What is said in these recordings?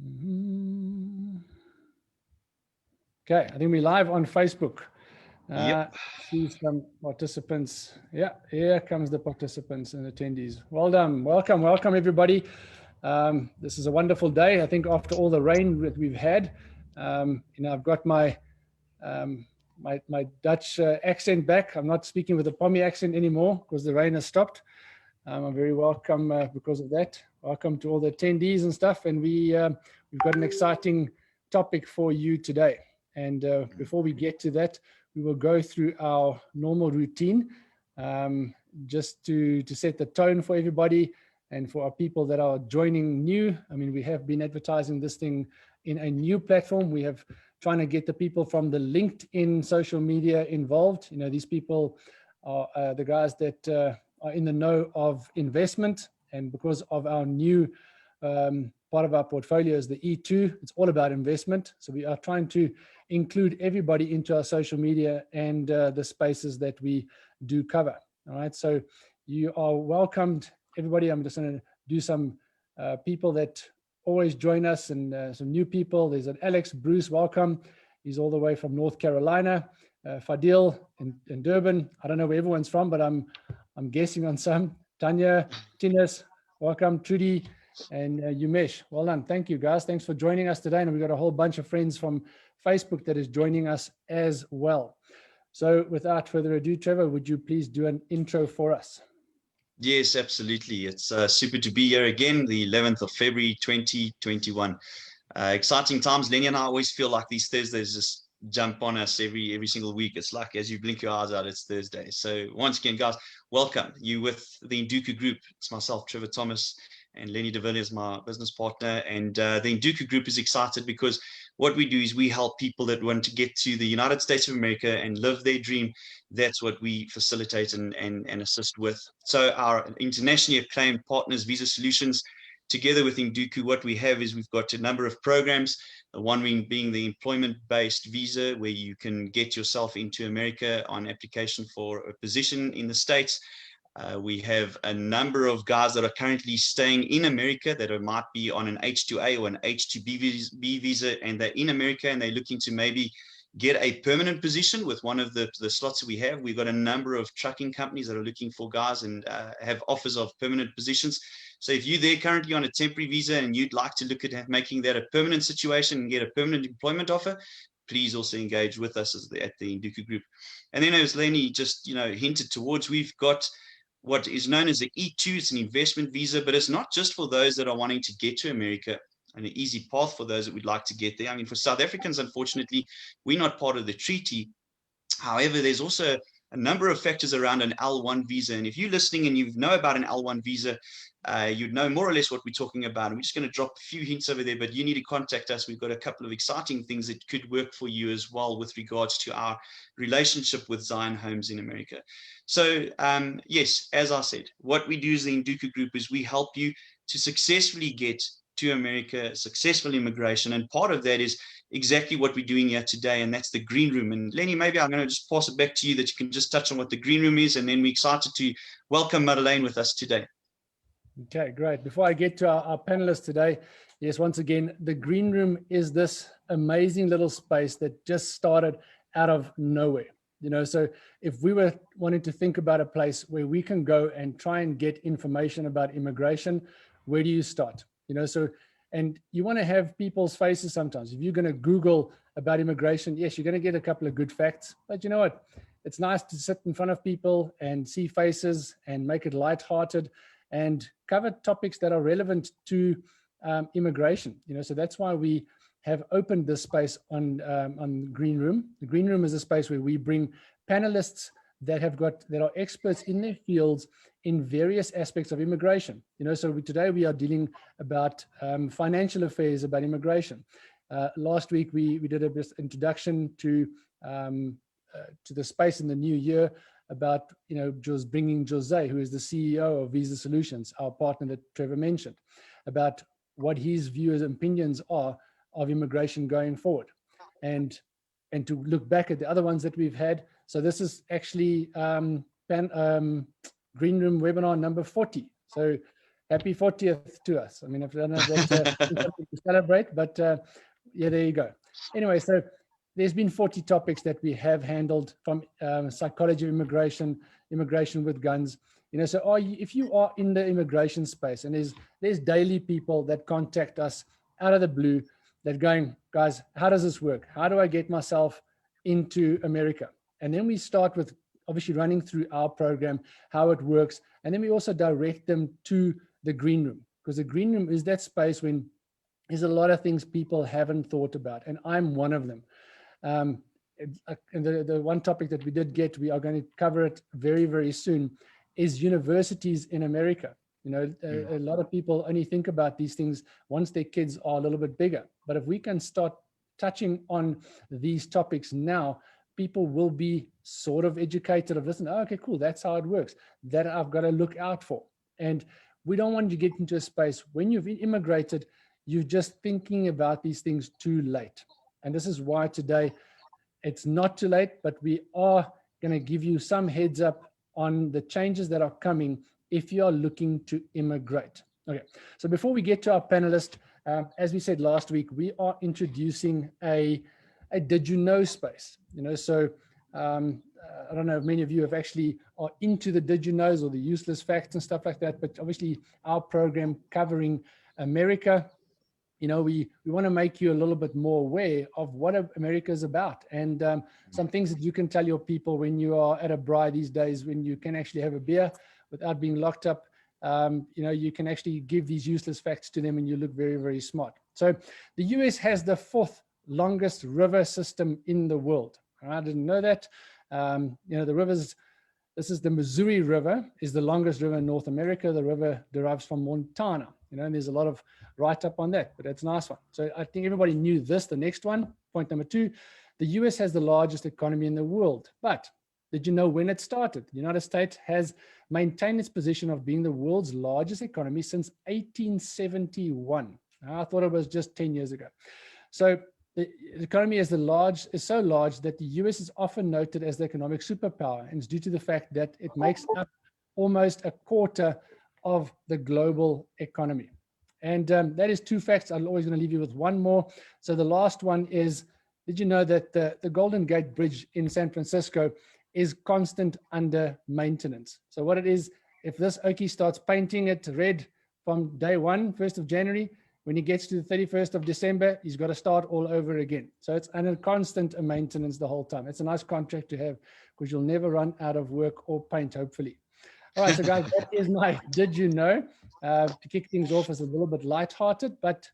Mhm. Okay, I think we're live on Facebook. Yep. See some participants. Yeah, here comes the participants and attendees. Well done. Welcome everybody. This is a wonderful day. I think after all the rain that we've had, I've got my my Dutch accent back. I'm not speaking with a Pommy accent anymore because the rain has stopped. I'm very welcome because of that. Welcome to all the attendees and stuff. And we've got an exciting topic for you today. And before we get to that, we will go through our normal routine just to set the tone for everybody and for our people that are joining new. I mean, we have been advertising this thing in a new platform. We have trying to get the people from the LinkedIn social media involved. You know, these people are the guys that are in the know of investment. And because of our new part of our portfolio is the E2, it's all about investment. So we are trying to include everybody into our social media and the spaces that we do cover. All right, so you are welcomed, everybody. I'm just going to do some people that always join us and some new people. There's an Alex Bruce, welcome. He's all the way from North Carolina. Fadil in Durban. I don't know where everyone's from, but I'm guessing on some. Tanya, Tinas, welcome. Trudy and Umesh. Well done. Thank you, guys. Thanks for joining us today. And we've got a whole bunch of friends from Facebook that is joining us as well. So without further ado, Trevor, would you please do an intro for us? Yes, absolutely. It's super to be here again, the 11th of February, 2021. Exciting times. Lenny and I always feel like these Thursdays just jump on us every single week. It's like as you blink your eyes out, it's Thursday. So once again, guys, welcome. You with the Dooku Group. It's myself, Trevor Thomas, and Lenny de Villiers, my business partner. And the Dooku Group is excited because what we do is we help people that want to get to the United States of America and live their dream. That's what we facilitate and assist with. So our internationally acclaimed partners, Visa Solutions, together with Dooku, what we have is we've got a number of programs. One being the employment-based visa, where you can get yourself into America on application for a position in the States. We have a number of guys that are currently staying in America that might be on an H2A or an H2B visa, and they're in America and they're looking to maybe get a permanent position with one of the slots that we have. We've got a number of trucking companies that are looking for guys and have offers of permanent positions. So if you're there currently on a temporary visa and you'd like to look at making that a permanent situation and get a permanent employment offer, please also engage with us at the Dooku Group. And then as Lenny just hinted towards, we've got what is known as the E2. It's an investment visa, but it's not just for those that are wanting to get to America and an easy path for those that would like to get there. I mean, for South Africans, unfortunately, we're not part of the treaty. However, there's also a number of factors around an L1 visa. And if you're listening and you know about an L1 visa, you'd know more or less what we're talking about. And we're just going to drop a few hints over there, but you need to contact us. We've got a couple of exciting things that could work for you as well with regards to our relationship with Zion Homes in America. So yes, as I said, what we do as the Dooku Group is we help you to successfully get to America, successful immigration. And part of that is exactly what we're doing here today, and that's the green room. And Lenny, maybe I'm going to just pass it back to you that you can just touch on what the green room is, and then we're excited to welcome Madeleine with us today. Okay, great. Before I get to our panelists today, yes, once again, the green room is this amazing little space that just started out of nowhere. So if we were wanting to think about a place where we can go and try and get information about immigration, where do you start? And you want to have people's faces sometimes. If you're going to Google about immigration, yes, you're going to get a couple of good facts, but you know what? It's nice to sit in front of people and see faces and make it lighthearted and cover topics that are relevant to immigration. So that's why we have opened this space on Green Room. The Green Room is a space where we bring panelists that are experts in their fields in various aspects of immigration. So today we are dealing about financial affairs, about immigration. Last week we did a bit introduction to the space in the new year about just bringing Jose, who is the CEO of Visa Solutions, our partner that Trevor mentioned, about what his views and opinions are of immigration going forward, and to look back at the other ones that we've had. So this is actually Green Room webinar number 40. So happy 40th to us. I mean, if I don't know if that's something to celebrate, but yeah, there you go. Anyway, so there's been 40 topics that we have handled, from psychology of immigration, immigration with guns. You know, so if you are in the immigration space, and there's daily people that contact us out of the blue that going, guys, how does this work? How do I get myself into America? And then we start with obviously running through our program, how it works. And then we also direct them to the green room, because the green room is that space when there's a lot of things people haven't thought about. And I'm one of them. And the one topic that we did get, we are going to cover it very, very soon, is universities in America. You know, a lot of people only think about these things once their kids are a little bit bigger. But if we can start touching on these topics now, people will be sort of educated of, listen, oh, okay, cool, that's how it works, that I've got to look out for. And we don't want you to get into a space when you've immigrated, you're just thinking about these things too late. And this is why today it's not too late, but we are going to give you some heads up on the changes that are coming if you are looking to immigrate. Okay, so before we get to our panelist, as we said last week, we are introducing a did you know space. You know, so I don't know if many of you have actually are into the did you knows or the useless facts and stuff like that, but obviously our program covering America, you know, we want to make you a little bit more aware of what America is about, and some things that you can tell your people when you are at a braai these days, when you can actually have a beer without being locked up. You know, you can actually give these useless facts to them and you look very, very smart. So the US has the 4th longest river system in the world. I didn't know that. You know, the rivers, this is the Missouri River, is the longest river in North America. The river derives from Montana, you know, and there's a lot of write-up on that, but that's a nice one. So I think everybody knew this. The next one, point number 2, the US has the largest economy in the world. But did you know when it started? The United States has maintained its position of being the world's largest economy since 1871. I thought it was just 10 years ago. So the economy is so large that the US is often noted as the economic superpower, and it's due to the fact that it makes up almost a quarter of the global economy. And that is 2 facts. I'm always going to leave you with one more. So the last one is, did you know that the Golden Gate Bridge in San Francisco is constant under maintenance? So what it is, if this Okie starts painting it red from day 1, 1st of January, when he gets to the 31st of December, he's got to start all over again. So it's under constant maintenance the whole time. It's a nice contract to have, because you'll never run out of work or paint, hopefully. All right, so guys, that is my did you know. To kick things off is a little bit lighthearted, but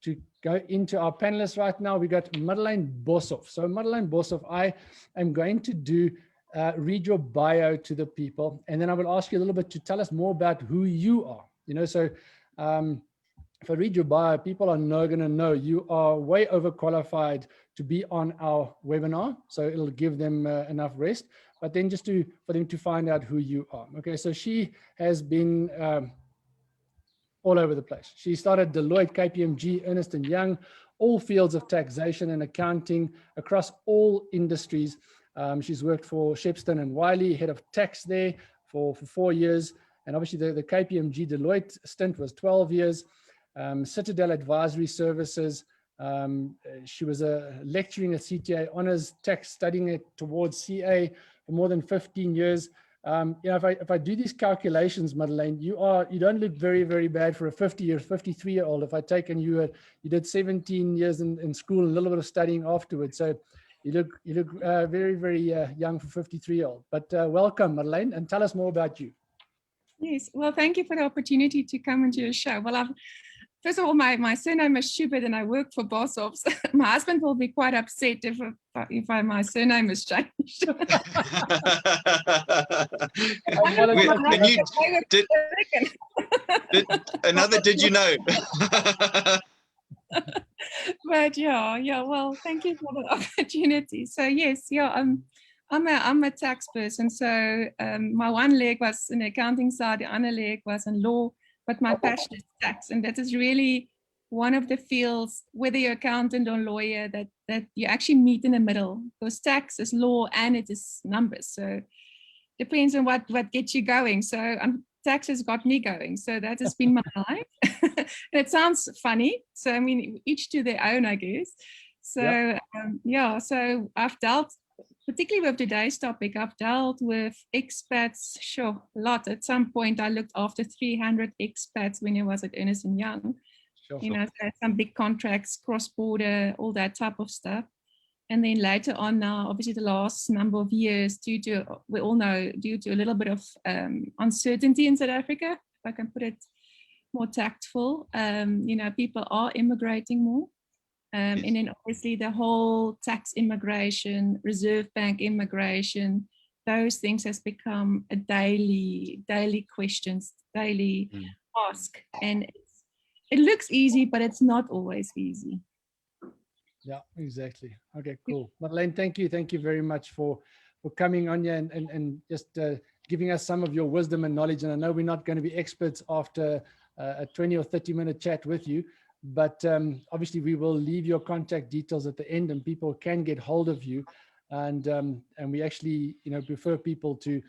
to go into our panelists right now, we got Madeleine Boshoff. So Madeleine Boshoff, I am going to read your bio to the people, and then I will ask you a little bit to tell us more about who you are. You know, so if I read your bio, people are not going to know you are way overqualified to be on our webinar, so it'll give them enough rest. But then just for them to find out who you are. Okay, so she has been all over the place. She started Deloitte, KPMG, Ernst & Young, all fields of taxation and accounting across all industries. She's worked for Shepstone and Wiley, head of tax there for 4 years. And obviously the KPMG Deloitte stint was 12 years. Citadel Advisory Services. She was lecturing at CTA Honors Tax, studying it towards CA for more than 15 years. You know, if I do these calculations, Madeleine, you don't look very, very bad for a 50 or 53-year-old. If I take and you did 17 years in school and a little bit of studying afterwards, so you look very, very young for 53-year-old. But welcome, Madeleine, and tell us more about you. Yes, well, thank you for the opportunity to come into your show. Well, first of all, my surname is Schubert and I work for Boshoffs. My husband will be quite upset if my surname is changed. Another did you know? But yeah, well, thank you for the opportunity. So yes, yeah, I'm a tax person. So my one leg was in the accounting side, the other leg was in law. But my passion is tax, and that is really one of the fields, whether you're accountant or lawyer, that you actually meet in the middle. Because tax is law and it is numbers. So depends on what gets you going. So taxes got me going. So that has been my life. And it sounds funny. So, I mean, each to their own, I guess. So, Yep. yeah, so I've dealt, particularly with today's topic, I've dealt with expats, sure, a lot. At some point, I looked after 300 expats when I was at Ernst & Young. Sure. You know, so some big contracts, cross-border, all that type of stuff. And then later on now, obviously the last number of years, we all know, due to a little bit of uncertainty in South Africa, if I can put it more tactful, you know, people are immigrating more. Yes. And then obviously the whole tax immigration, Reserve Bank immigration, those things has become a daily questions, daily ask. And it looks easy, but it's not always easy. Yeah, exactly. Okay, cool. Madeleine, thank you. Thank you very much for coming on here and just giving us some of your wisdom and knowledge. And I know we're not going to be experts after a 20 or 30-minute chat with you, but obviously we will leave your contact details at the end and people can get hold of you. And we actually, you know, prefer people to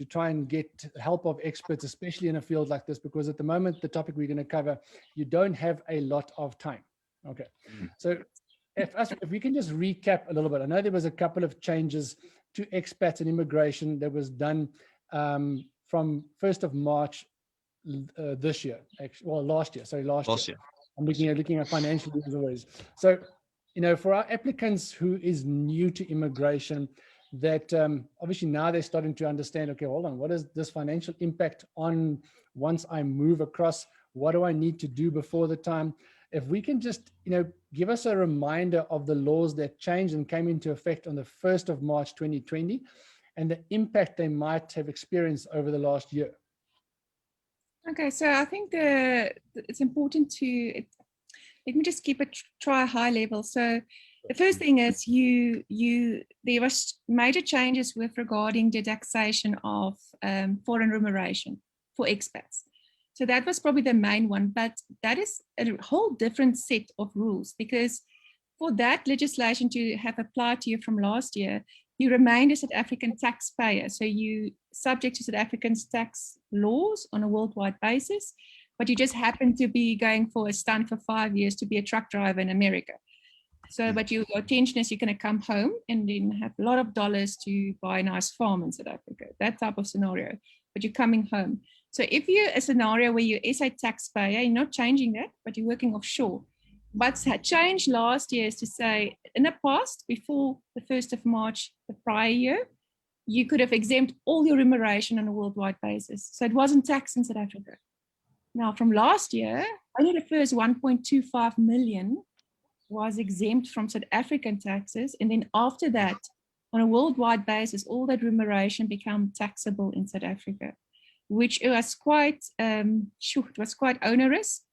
try and get help of experts, especially in a field like this, because at the moment, the topic we're going to cover, you don't have a lot of time. Okay. So if we can just recap a little bit. I know there was a couple of changes to expats and immigration that was done from 1st of March this year, actually, well, last year. Last year. I'm looking at financial years always. So, you know, for our applicants who is new to immigration, that obviously now they're starting to understand, okay, hold on, what is this financial impact on once I move across? What do I need to do before the time? If we can just, you know, give us a reminder of the laws that changed and came into effect on the 1st of March 2020 and the impact they might have experienced over the last year. Okay, so I think it's important to, let me just keep it, try a high level. So the first thing is there was major changes with regarding the taxation of foreign remuneration for expats. So that was probably the main one, but that is a whole different set of rules, because for that legislation to have applied to you from last year, you remained a South African taxpayer. So you subject to South African's tax laws on a worldwide basis, but you just happen to be going for a stunt for 5 years to be a truck driver in America. So, but your intention is you're going to come home and then have a lot of dollars to buy a nice farm in South Africa, that type of scenario, but you're coming home. So if you're a scenario where you're SA taxpayer, you're not changing that, but you're working offshore. What's changed last year is to say, in the past, before the 1st of March, the prior year, you could have exempt all your remuneration on a worldwide basis. So it wasn't taxed in South Africa. Now, from last year, only the first 1.25 million was exempt from South African taxes. And then after that, on a worldwide basis, all that remuneration became taxable in South Africa, which was quite, it was quite onerous.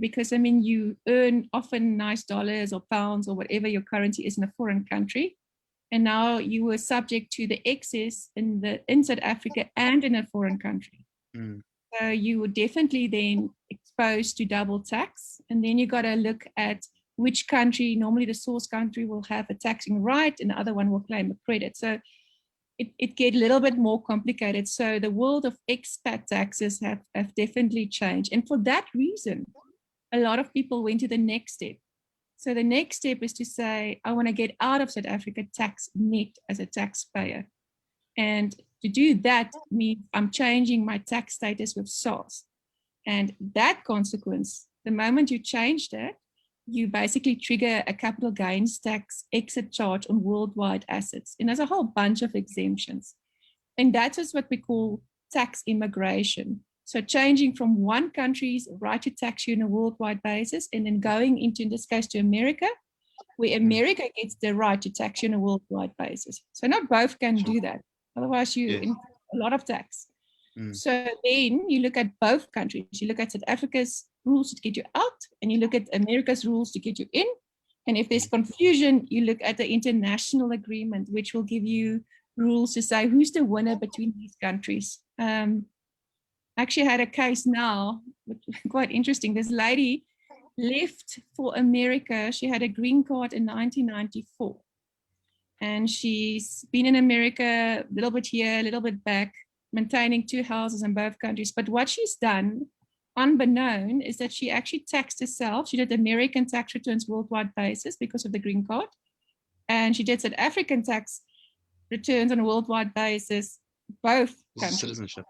Because I mean, you earn often nice dollars or pounds or whatever your currency is in a foreign country, and now you were subject to the excess in South Africa and in a foreign country. So you were definitely then exposed to double tax, and then you got to look at which country. Normally, the source country will have a taxing right, and the other one will claim a credit. So it get a little bit more complicated. So the world of expat taxes have definitely changed. And for that reason, a lot of people went to the next step. So the next step is to say, I want to get out of South Africa tax net as a taxpayer. And to do that means I'm changing my tax status with SARS. And that consequence, the moment you change that, you basically trigger a capital gains tax exit charge on worldwide assets. And there's a whole bunch of exemptions. And that is what we call tax immigration. So changing from one country's right to tax you on a worldwide basis and then going into, in this case, to America, where America gets the right to tax you on a worldwide basis. So not both can do that. Otherwise, you in a lot of tax. So then you look at both countries. You look at South Africa's rules to get you out, and you look at America's rules to get you in. And if there's confusion, you look at the international agreement, which will give you rules to say who's the winner between these countries. Actually, I had a case now, quite interesting. This lady left for America. She had a green card in 1994. And she's been in America a little bit here, a little bit back. maintaining 2 houses in both countries. But what she's done, unbeknown, is that she actually taxed herself. She did American tax returns worldwide basis because of the green card. And she did South African tax returns on a worldwide basis, both countries. Citizenship.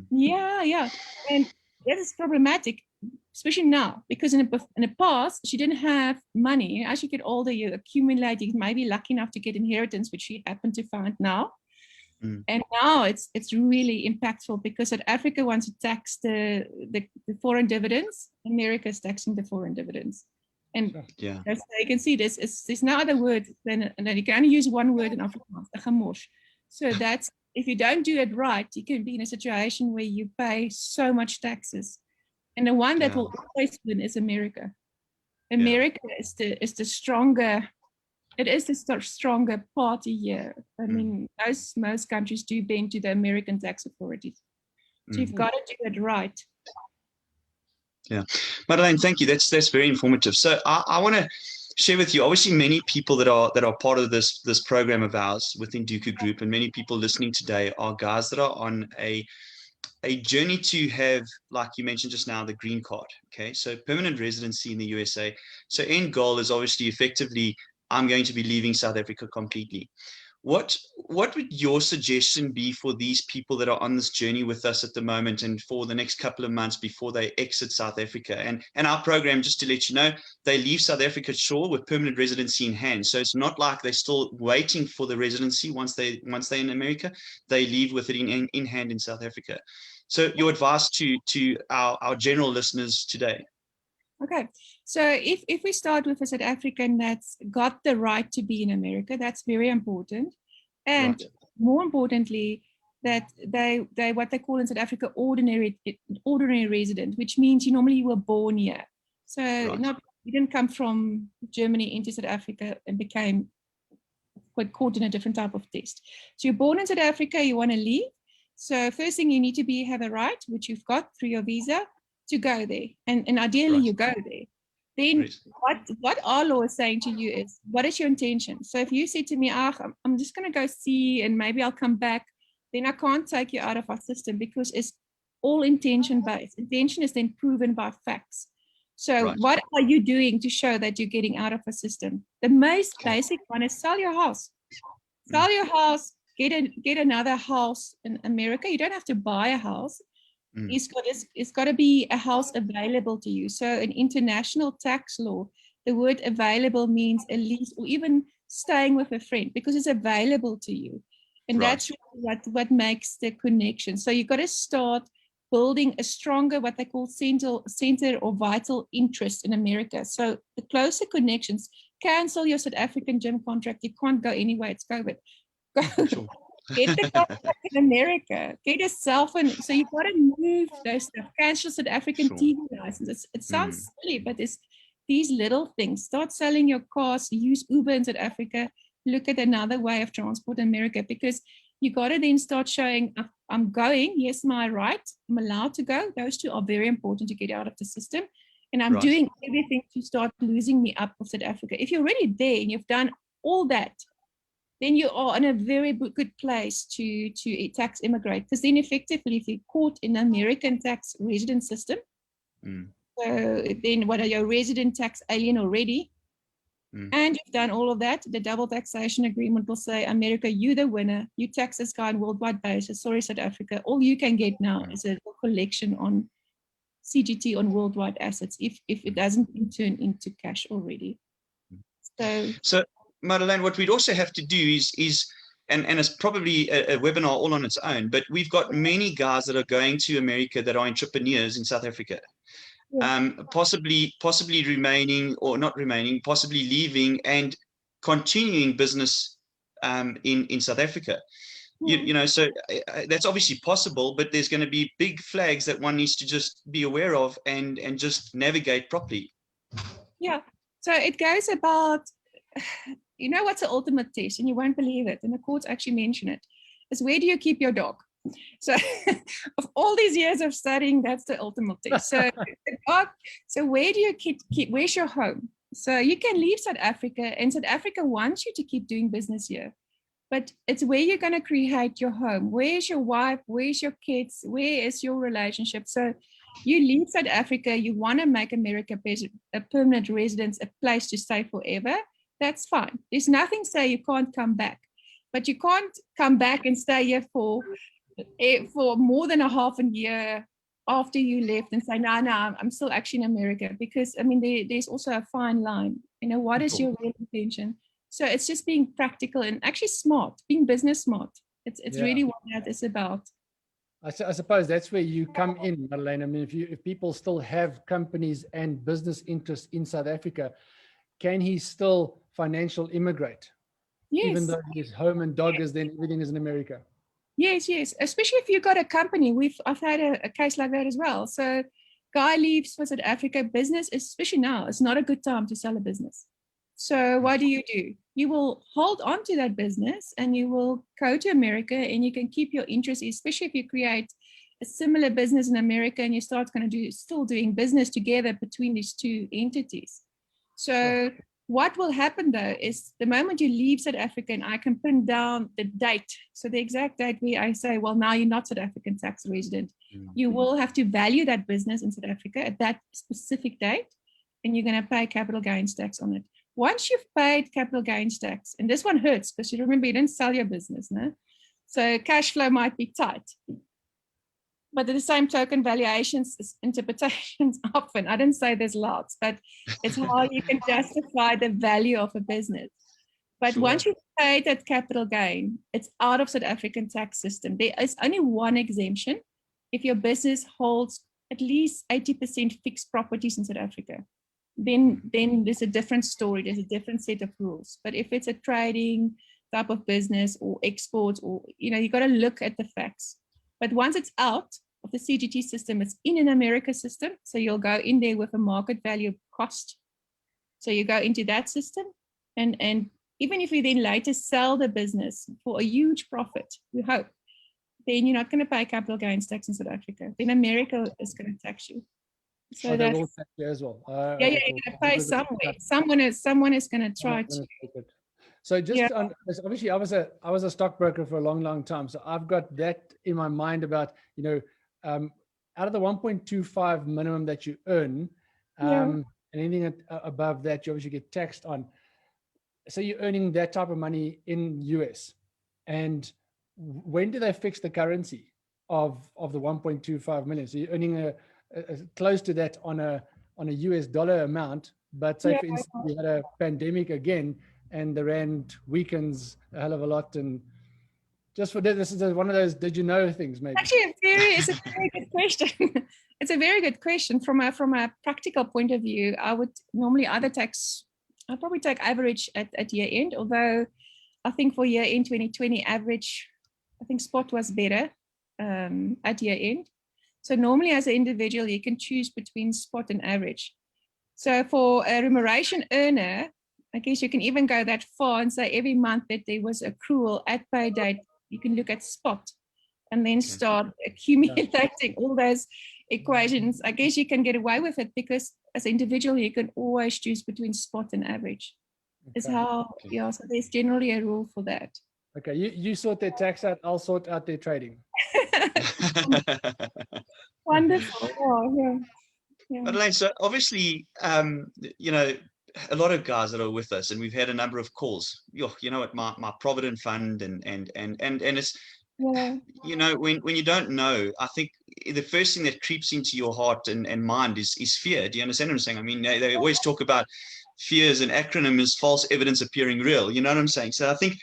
Yeah. And that is problematic, especially now, because in the past, she didn't have money. As you get older, you accumulate, you may be lucky enough to get inheritance, which she happened to find now. And now it's really impactful because South Africa wants to tax the foreign dividends. America is taxing the foreign dividends. And yeah, so you can see there's no other word than you can only use one word in Afrikaans, gemors. So that's, if you don't do it right, you can be in a situation where you pay so much taxes. And the one that will always win is America. America is the stronger. It is the stronger party here. I mean, most countries do bend to the American tax authorities. So you've got to do it right. Yeah, Madeleine, thank you. That's very informative. So I want to share with you, obviously, many people that are part of this program of ours within Dooku Group, and many people listening today are guys that are on a journey to have, like you mentioned just now, the green card. Okay, so permanent residency in the USA. So end goal is obviously effectively, I'm going to be leaving South Africa completely. What would your suggestion be for these people that are on this journey with us at the moment and for the next couple of months before they exit South Africa? And our program, just to let you know, they leave South Africa shore with permanent residency in hand. So it's not like they're still waiting for the residency once they're in America. They leave with it in hand in South Africa. So your advice to our general listeners today. Okay, so if we start with a South African that's got the right to be in America, that's very important. And more importantly, that they what they call in South Africa ordinary resident, which means you normally were born here. So you didn't come from Germany into South Africa and became caught in a different type of test. So you're born in South Africa, you want to leave. So first thing you need to have a right, which you've got through your visa, to go there, and ideally you go there. Then what our law is saying to you is, what is your intention? So if you say to me, I'm just going to go see and maybe I'll come back, then I can't take you out of our system because it's all intention based. Intention is then proven by facts. So what are you doing to show that you're getting out of a system? The most basic one is sell your house. Sell your house, get another house in America. You don't have to buy a house. It's got to be a house available to you. So in international tax law, the word available means a lease or even staying with a friend because it's available to you. And that's what makes the connection. So you've got to start building a stronger, what they call center or vital interest in America. So the closer connections, cancel your South African gym contract. You can't go anywhere. It's COVID. Go. Get the contract in America. Get a cell phone. So you've got to move those stuff. Cancel South African TV licenses. It sounds silly, but it's these little things. Start selling your cars. Use Uber in South Africa. Look at another way of transport in America because you got to then start showing, I'm going. Yes, my right. I'm allowed to go. Those two are very important to get out of the system. And I'm doing everything to start losing me up of South Africa. If you're already there and you've done all that, then you are in a very good place to tax immigrate. Because then effectively, if you're caught in the American tax resident system, so then what are your resident tax alien already? And you've done all of that, the double taxation agreement will say, America, you the winner, you tax this guy on worldwide basis. Sorry, South Africa, all you can get now is a collection on CGT on worldwide assets if it doesn't turn into cash already. So Madeleine, what we'd also have to do is and it's probably a webinar all on its own, but we've got many guys that are going to America that are entrepreneurs in South Africa. Possibly remaining or not remaining, possibly leaving and continuing business in South Africa. You know, so that's obviously possible, but there's going to be big flags that one needs to just be aware of and just navigate properly. Yeah, so it goes about, you know what's the ultimate test, and you won't believe it, and the courts actually mention it, is where do you keep your dog? So of all these years of studying, that's the ultimate test. So where do you keep where's your home? So you can leave South Africa, and South Africa wants you to keep doing business here. but it's where you're going to create your home. Where's your wife? Where's your kids? Where is your relationship? So you leave South Africa, you want to make America a permanent residence, a place to stay forever. That's fine. There's nothing say you can't come back, but you can't come back and stay here for more than a half a year after you left and say, no, I'm still actually in America, because I mean, there's also a fine line. You know, what is your real intention? So it's just being practical and actually smart, being business smart. It's really what that is about. I suppose that's where you come in, Madeleine. I mean, if people still have companies and business interests in South Africa, can he still financial immigrate? Yes. Even though his home and dog is, then everything is in America. Yes, yes. Especially if you've got a company. I've had a case like that as well. So guy leaves for South Africa, business, especially now, it's not a good time to sell a business. So what do? You will hold on to that business and you will go to America and you can keep your interest, especially if you create a similar business in America and you start still doing business together between these two entities. So what will happen though is the moment you leave South Africa, and I can pin down the date, so the exact date where I say, well, now you're not South African tax resident, you will have to value that business in South Africa at that specific date, and you're going to pay capital gains tax on it. Once you've paid capital gains tax, and this one hurts because you remember you didn't sell your business, no? So cash flow might be tight. But at the same token, valuations, interpretations often, I didn't say there's lots, but it's how you can justify the value of a business. But once you've paid that capital gain, it's out of South African tax system. There is only one exemption if your business holds at least 80% fixed properties in South Africa. Then there's a different story, there's a different set of rules. But if it's a trading type of business or exports, or, you know, you got to look at the facts. But once it's out of the CGT system, it's in an America system. So you'll go in there with a market value cost. So you go into that system. And even if you then later sell the business for a huge profit, we hope, then you're not going to pay capital gains tax in South Africa. Then America is going to tax you. So they will tax you as well. You're going to pay somewhere. Someone is going to try to. So just on, obviously I was a stockbroker for a long time. So I've got that in my mind about, you know, out of the 1.25 minimum that you earn, and anything above that, you obviously get taxed on. So you're earning that type of money in US. And when do they fix the currency of the 1.25 million? So you're earning close to that on a US dollar amount, but say for instance, we had a pandemic again, and the rand weakens a hell of a lot. And just for this is one of those did you know things, maybe. Actually, it's a very good question. It's a very good question. From a practical point of view, I would normally I'd probably take average at year end, although I think for year end 2020 average, I think spot was better at year end. So normally as an individual, you can choose between spot and average. So for a remuneration earner, I guess you can even go that far and say every month that there was accrual at pay date, you can look at spot and then start accumulating all those equations. I guess you can get away with it because as an individual, you can always choose between spot and average. Is how, so there's generally a rule for that. Okay, you sort their tax out, I'll sort out their trading. Wonderful. Oh, yeah. Madeleine, so obviously, you know, a lot of guys that are with us, and we've had a number of calls. You know what, my Provident Fund, and it's, you know, when you don't know, I think the first thing that creeps into your heart and mind is fear. Do you understand what I'm saying? I mean, they always talk about fear as an acronym is false evidence appearing real. You know what I'm saying? So I think,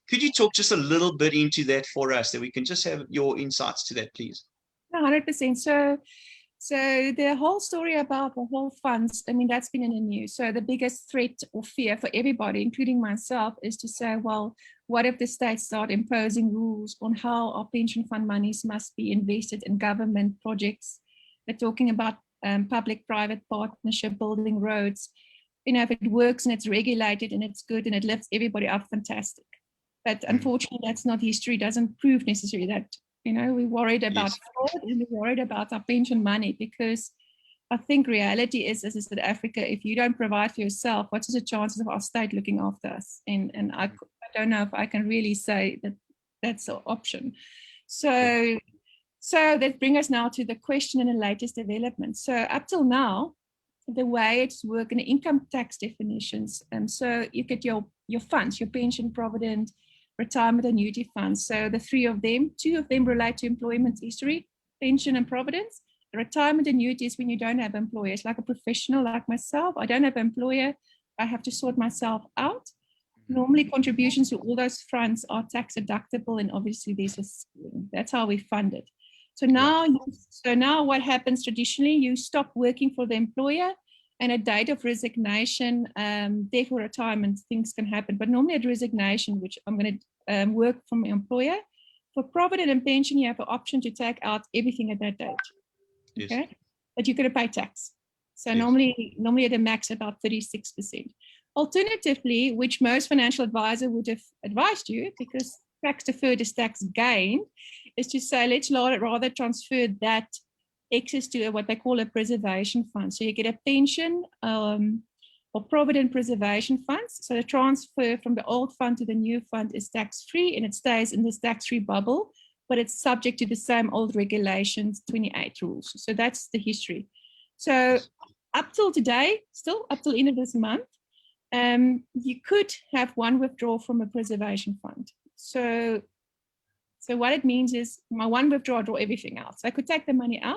could you talk just a little bit into that for us, that we can just have your insights to that, please? 100%. So the whole story about the whole funds, I mean, that's been in the news. So the biggest threat or fear for everybody, including myself, is to say, well, what if the states start imposing rules on how our pension fund monies must be invested in government projects? They're talking about public-private partnership, building roads. You know, if it works and it's regulated and it's good and it lifts everybody up, fantastic. But unfortunately, that's not history. Doesn't prove necessarily that. You know, we're worried about fraud and we're worried about our pension money, because I think reality is, as in South Africa, if you don't provide for yourself, what's the chances of our state looking after us? And I I don't know if I can really say that that's an option. So that brings us now to the question and the latest development. So up till now, the way it's worked in the income tax definitions, so you get your funds, your pension, provident, retirement, annuity funds. So the three of them, two of them relate to employment history, pension and providence. The retirement annuity is when you don't have employers, like a professional like myself. I don't have an employer. I have to sort myself out. Normally contributions to all those funds are tax deductible, and obviously there's a ceiling. That's how we fund it. So now, what happens traditionally, you stop working for the employer, and a date of resignation, therefore retirement, things can happen. But normally at resignation, which I'm going to work from my employer, for provident and pension, you have an option to take out everything at that date. Yes. Okay, but you're going to pay tax. So Yes. normally at a max about 36%. Alternatively, which most financial advisor would have advised you, because tax deferred is tax gain, is to say, let's rather transfer that excess to what they call a preservation fund. So you get a pension or provident preservation funds. So the transfer from the old fund to the new fund is tax-free, and it stays in this tax-free bubble, but it's subject to the same old regulations, 28 rules. So that's the history. So up till today, still up till the end of this month, you could have one withdrawal from a preservation fund. So what it means is my one withdrawal, I draw everything out. So I could take the money out.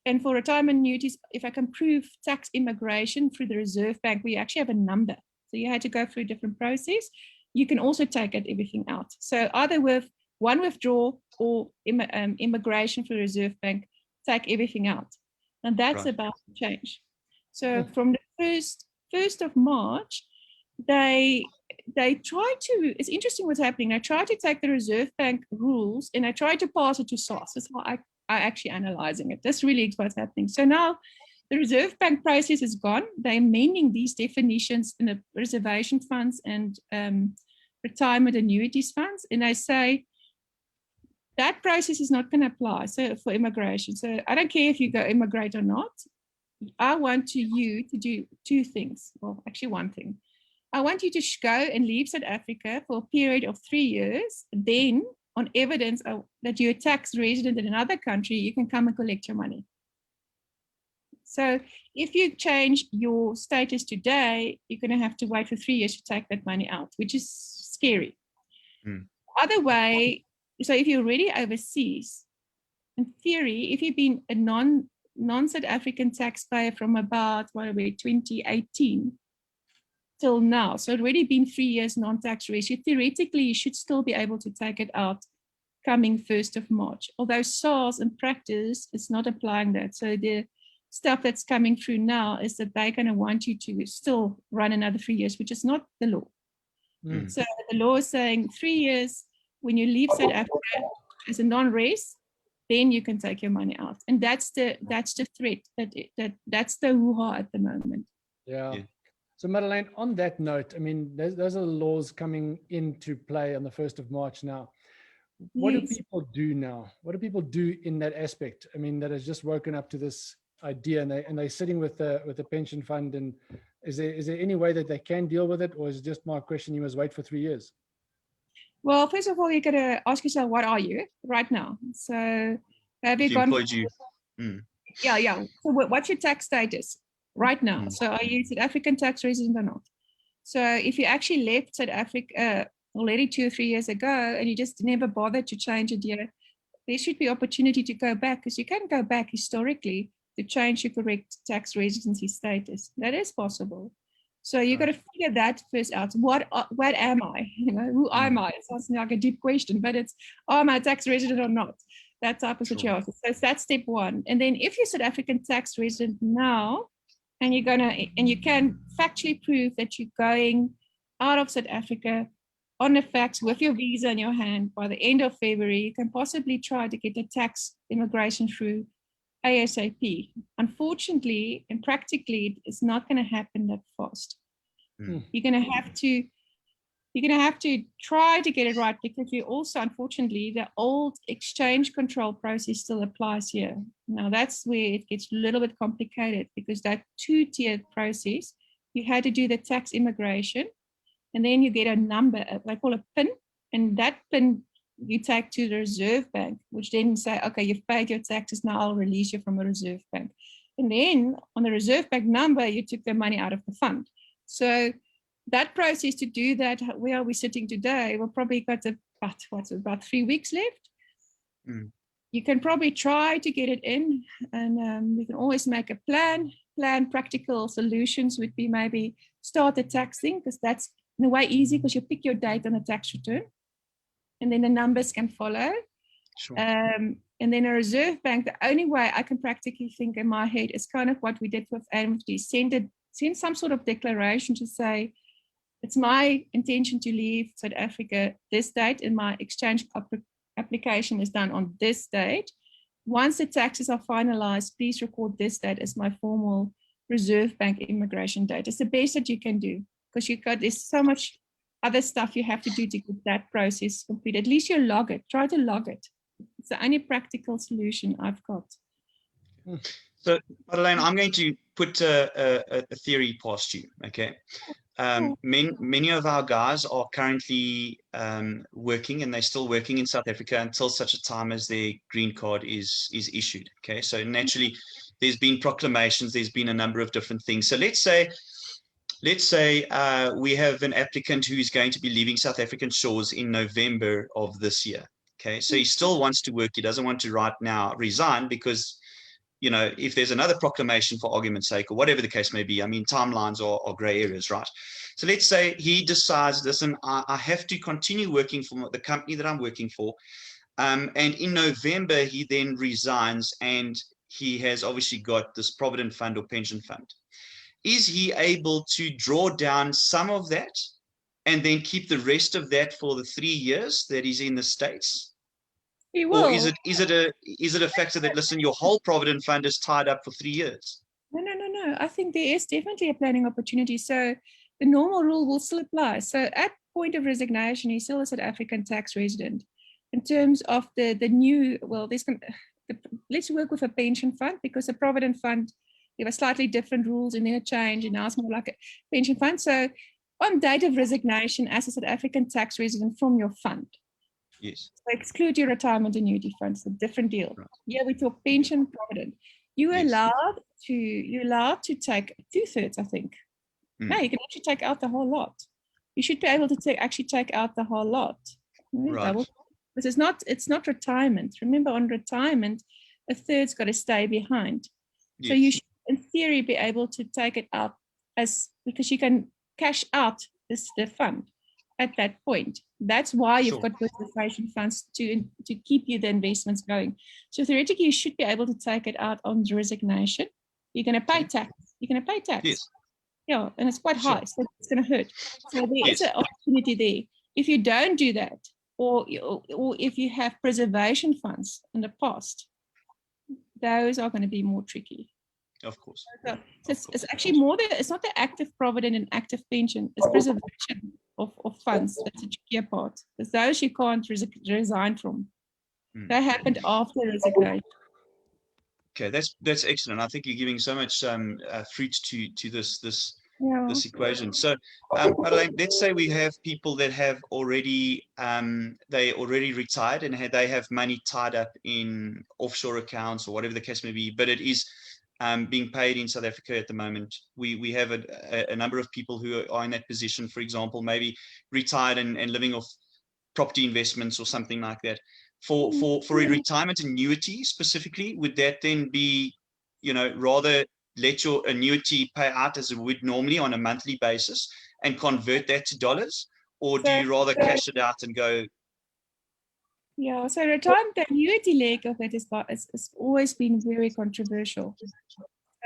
And for retirement annuities, if I can prove tax immigration through the Reserve Bank, we actually have a number. So you had to go through a different process. You can also take everything out. So either with one withdrawal or immigration for the Reserve Bank, take everything out. And that's about to change. So from the 1st of March, they try to, it's interesting what's happening. They try to take the Reserve Bank rules and they try to pass it to SARS. That's how I actually analyzing it. That's really what's happening. So now the Reserve Bank process is gone. They're amending these definitions in the reservation funds and retirement annuities funds. And they say that process is not going to apply for immigration. So I don't care if you go immigrate or not. I want you to do two things. Well, actually one thing. I want you to go and leave South Africa for a period of 3 years. Then on evidence that you're a tax resident in another country, you can come and collect your money. So if you change your status today, you're going to have to wait for 3 years to take that money out, which is scary. Other way, so if you're already overseas, in theory, if you've been a non-South African taxpayer from about 2018 till now, so already been 3 years non-tax resident, theoretically you should still be able to take it out coming 1st of March. Although SARS in practice is not applying that. So the stuff that's coming through now is that they're going to want you to still run another 3 years, which is not the law. So the law is saying 3 years when you leave South Africa as a non-res, then you can take your money out. And that's the threat, that's the hoo-ha at the moment. Yeah. So Madeleine, on that note, I mean, those are the laws coming into play on the 1st of March now. What do people do now? What do people do in that aspect? I mean, that has just woken up to this idea and they're sitting with the pension fund. And is there any way that they can deal with it? Or is it just my question, you must wait for 3 years? Well, first of all, you got to ask yourself, what are you right now? So have you gone? Yeah. So what's your tax status right now? So are you South African tax resident or not? So if you actually left South Africa already 2 or 3 years ago and you just never bothered to change it yet, there should be opportunity to go back, because you can go back historically to change your correct tax residency status. That is possible. So you got to figure that first out. What am I? Who am I? It sounds like a deep question, but it's, am I a tax resident or not? That type of situation. So that's step one. And then if you're South African tax resident now, and you can factually prove that you're going out of South Africa on the facts with your visa in your hand by the end of February, you can possibly try to get the tax immigration through ASAP. Unfortunately and practically, it's not going to happen that fast. You're going to have to try to get it right, because you also, unfortunately, the old exchange control process still applies here. Now that's where it gets a little bit complicated, because that 2-tiered process, you had to do the tax immigration, and then you get a number, they call a PIN, and that PIN you take to the Reserve Bank, which then say, okay, you've paid your taxes, now I'll release you from a Reserve Bank. And then on the Reserve Bank number, you took the money out of the fund. So that process to do that, where are we sitting today? We'll probably got about 3 weeks left. You can probably try to get it in, and we can always make a plan. Practical solutions would be maybe start the taxing, because that's in a way easy, because you pick your date on a tax return, and then the numbers can follow. Sure. And then a Reserve Bank, the only way I can practically think in my head is kind of what we did with Annuities. Send some sort of declaration to say, it's my intention to leave South Africa this date, and my exchange application is done on this date. Once the taxes are finalized, please record this date as my formal Reserve Bank immigration date. It's the best that you can do, because there's so much other stuff you have to do to get that process complete. At least you log it. Try to log it. It's the only practical solution I've got. So, Madeleine, I'm going to put a theory past you, okay? Many of our guys are currently working, and they're still working in South Africa until such a time as their green card is issued, okay? So naturally, there's been proclamations, there's been a number of different things. So let's say we have an applicant who is going to be leaving South African shores in November of this year, okay? So he still wants to work. He doesn't want to right now resign, because if there's another proclamation, for argument's sake, or whatever the case may be, I mean, timelines are gray areas, right? So let's say he decides, listen, I have to continue working for the company that I'm working for. And in November, he then resigns, and he has obviously got this provident fund or pension fund. Is he able to draw down some of that and then keep the rest of that for the 3 years that he's in the States? He will. Or is it a factor that, listen, your whole provident fund is tied up for 3 years? No. I think there is definitely a planning opportunity. So the normal rule will still apply. So at point of resignation, he's still a South African tax resident. In terms of the new, well, let's work with a pension fund, because a provident fund, there were slightly different rules and then a change, and now it's more like a pension fund. So on date of resignation as a South African tax resident from your fund, yes, so exclude your retirement annuity funds, a different deal. Right. Yeah, we talk pension provident. You're allowed to take 2/3, I think. No, you can actually take out the whole lot. You should be able to actually take out the whole lot. Right. But it's not retirement. Remember, on retirement, a third's got to stay behind. Yes. So you should, in theory, be able to take it out because you can cash out the fund at that point. That's why you've got reservation funds to keep you the investments going. So theoretically, you should be able to take it out on the resignation. You're going to pay tax. Yes. Yeah, and it's quite high, so it's going to hurt. So there is an opportunity there. If you don't do that, or if you have preservation funds in the past, those are going to be more tricky. Of course. So it's actually more it's not the active provident and active pension, it's preservation of funds. That's a trickier part, because those you can't resign from. They happened after resignation. Okay, that's excellent. I think you're giving so much fruit to this equation. So, Madeleine, let's say we have people that have already they already retired and they have money tied up in offshore accounts or whatever the case may be, but it is being paid in South Africa at the moment. We have a number of people who are in that position, for example, maybe retired and living off property investments or something like that. For a retirement annuity specifically, would that then be, rather let your annuity pay out as it would normally on a monthly basis and convert that to dollars? Or do you rather cash it out and go? Yeah, so retirement annuity leg of it has always been very controversial.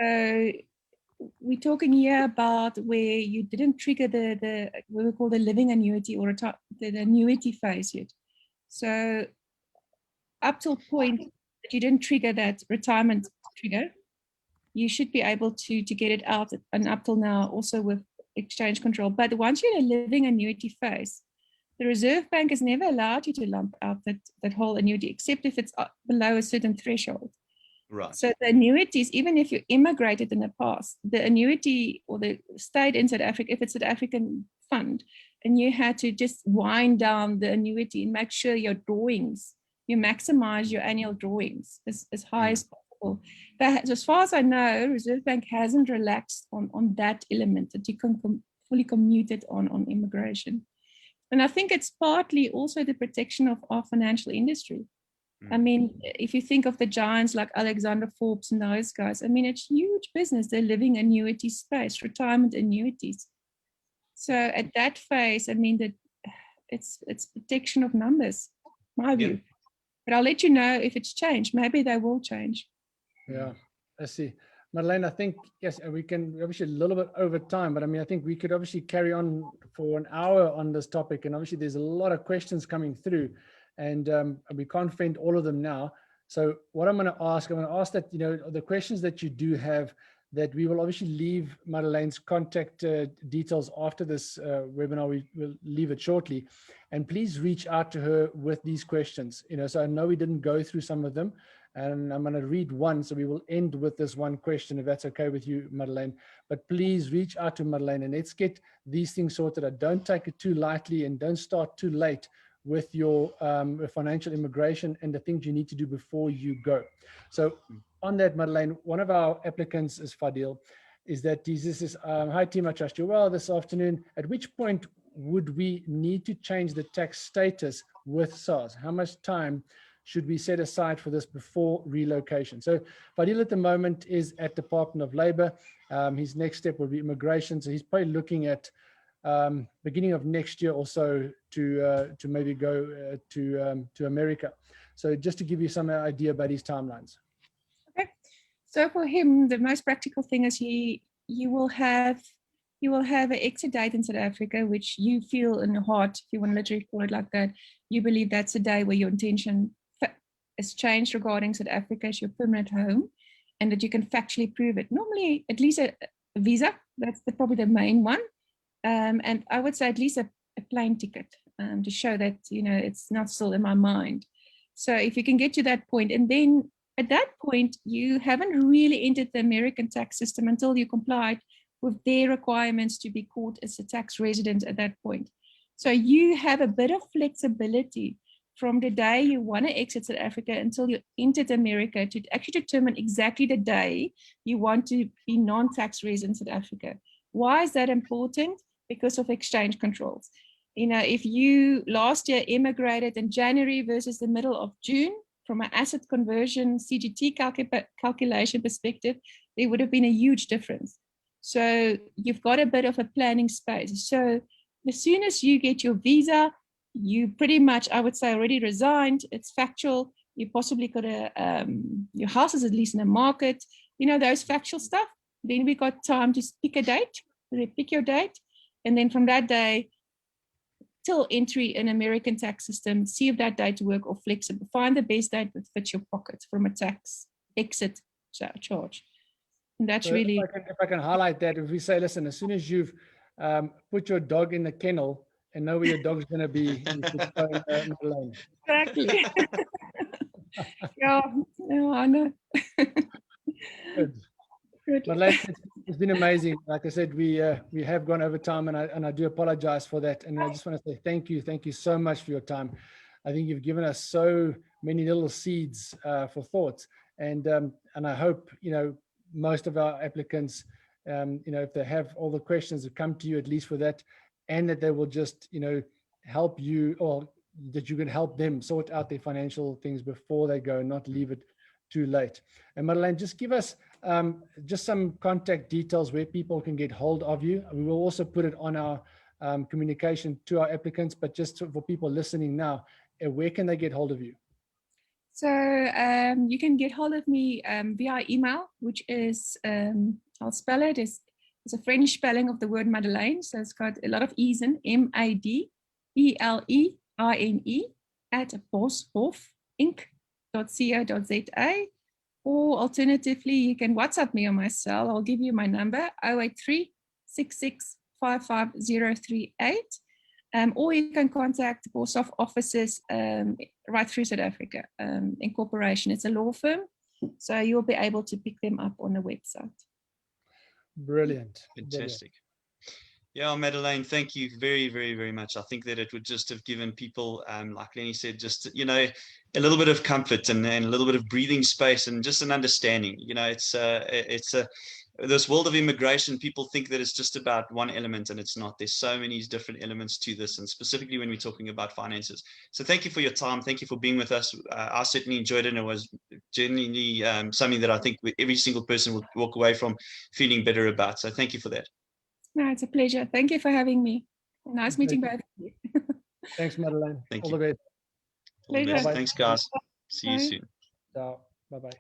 We're talking here about where you didn't trigger the what we call the living annuity or the annuity phase yet. So up till point that you didn't trigger that retirement trigger, you should be able to get it out, and up till now also with exchange control. But once you're in a living annuity phase, the Reserve Bank has never allowed you to lump out that whole annuity, except if it's below a certain threshold. Right. So the annuities, even if you immigrated in the past, the annuity or the stayed in South Africa, if it's an African fund, and you had to just wind down the annuity and make sure your drawings, you maximize your annual drawings as high as possible. But as far as I know, Reserve Bank hasn't relaxed on that element that you can fully commute it on immigration. And I think it's partly also the protection of our financial industry. I mean, if you think of the giants like Alexander Forbes and those guys, I mean, it's huge business. They're living annuity space, retirement annuities. So at that phase, I mean, that it's protection of numbers, my view. But I'll let you know if it's changed. Maybe they will change. Yeah, I see. Madeleine, I think, yes, we can obviously a little bit over time, but I mean, I think we could obviously carry on for an hour on this topic. And obviously there's a lot of questions coming through, and we can't fend all of them now. So what I'm going to ask that, you know, the questions that you do have, that we will obviously leave Madeleine's contact details after this webinar. We will leave it shortly, and please reach out to her with these questions. You know, so I know we didn't go through some of them, and I'm going to read one. So we will end with this one question, if that's okay with you, Madeleine. But please reach out to Madeleine and let's get these things sorted out. Don't take it too lightly, and don't start too late with your financial immigration and the things you need to do before you go. So on that, Madeleine, one of our applicants is Fadil, is that this is, hi team, I trust you well this afternoon. At which point would we need to change the tax status with SARS? How much time should we set aside for this before relocation? So Fadil at the moment is at Department of Labor. His next step will be immigration. So he's probably looking at beginning of next year or so to maybe go to America. So just to give you some idea about his timelines. Okay. So for him, the most practical thing is you will have an exit date in South Africa, which you feel in your heart, if you want to literally call it like that, you believe that's the day where your intention is changed regarding South Africa as your permanent home, and that you can factually prove it. Normally, at least a visa, that's probably the main one. And I would say at least a plane ticket to show that, you know, it's not still in my mind. So if you can get to that point, and then at that point, you haven't really entered the American tax system until you complied with their requirements to be caught as a tax resident at that point. So you have a bit of flexibility from the day you want to exit South Africa until you entered America to actually determine exactly the day you want to be non-tax resident in South Africa. Why is that important? Because of exchange controls. You know, if you last year immigrated in January versus the middle of June, from an asset conversion CGT calculation perspective, there would have been a huge difference. So you've got a bit of a planning space. So as soon as you get your visa, you pretty much, I would say, already resigned. It's factual. You possibly got your house is at least in the market, you know, those factual stuff. Then we got time to pick a date. Pick your date. And then from that day till entry in American tax system, see if that date work or flexible. Find the best date that fits your pocket from a tax exit charge. And that's so really... If I can highlight that, if we say, listen, as soon as you've put your dog in the kennel and know where your dog's going to be, you should phone Madeleine. Exactly. Yeah, no, I know. Good. Madeleine, it's been amazing. Like I said, we have gone over time, and I do apologize for that. And I just want to say thank you so much for your time. I think you've given us so many little seeds for thought, and I hope, you know, most of our applicants, you know, if they have all the questions, that come to you at least for that, and that they will just, you know, help you, or that you can help them sort out their financial things before they go, and not leave it too late. And Madeleine, just give us just some contact details where people can get hold of you. We will also put it on our communication to our applicants, but just for people listening now, where can they get hold of you? So you can get hold of me via email, which is, I'll spell it, it's a French spelling of the word Madeleine. So it's got a lot of E's in, MADELEINE at boshofinc.co.za. Or alternatively, you can WhatsApp me on my cell. I'll give you my number, 083 66 55038. Or you can contact Boshoff offices right through South Africa Incorporation. It's a law firm, so you'll be able to pick them up on the website. Brilliant. Fantastic. Yeah, Madeleine, thank you very, very, very much. I think that it would just have given people, like Lenny said, just, you know, a little bit of comfort and a little bit of breathing space and just an understanding. You know, it's this world of immigration, people think that it's just about one element, and it's not. There's so many different elements to this, and specifically when we're talking about finances. So thank you for your time. Thank you for being with us. I certainly enjoyed it, and it was genuinely something that I think every single person would walk away from feeling better about. So thank you for that. No, it's a pleasure. Thank you for having me. Nice meeting both of you. Thanks, Madeleine. Thank All you. the best. All the best. Pleasure. Thanks, guys. See you Bye. soon. Ciao. Bye-bye.